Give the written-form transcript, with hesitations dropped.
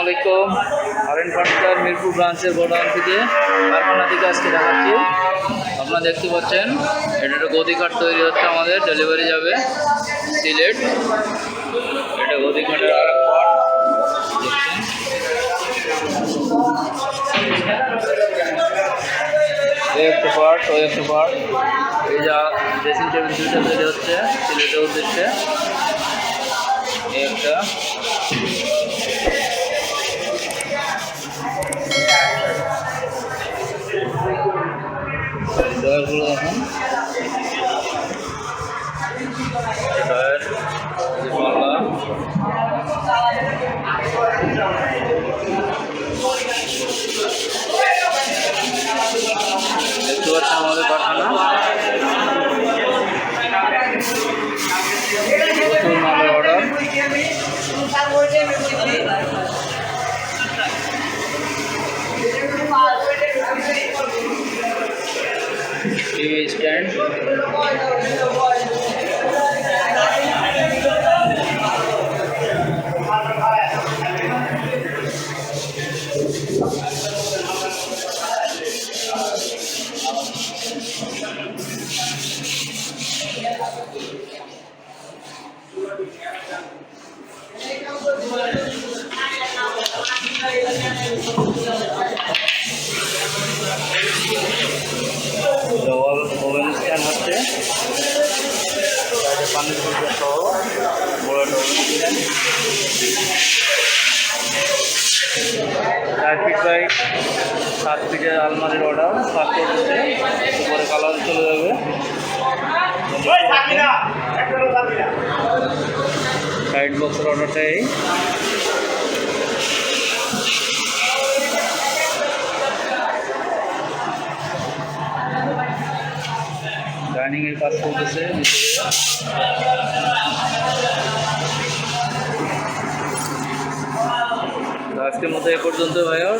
আলাইকুম। R furniture Mirpur ব্রাঞ্চের godown থেকে কারখানা থেকে আজকে দেখাচ্ছি। আপনারা দেখতে পাচ্ছেন এটা একটা গদি কাঠ তৈরি হচ্ছে, আমাদের ডেলিভারি যাবে সিলেট। এটা গদি কাঠের আর এক পার্ট একটা পার্ট ওই একটা পার্ট। এই যা ড্রেসিং টেবিল দুইটা তৈরি হচ্ছে সিলেটের উদ্দেশ্যে। এই একটা ডয়ারগুলো দেখুন, ডয়ার পাল্লা, দেখতে পাচ্ছেন আমাদের কারখানা। প্রচুর মালের order. TV stand, double oven stand হচ্ছে, পানির ফিল্টার সহ বড় একটা ওভেন স্ট্যান্ড। 4 ফিট বাই 7 ফিটের আলমারির অর্ডার ফার্স্ট করতেছে, উপরে কালার চলে যাবে। সাইড বক্সের অর্ডারটাই ডাইনিং এর কাজ চলতেছে। আজকের মতো এ পর্যন্ত ভাইয়া।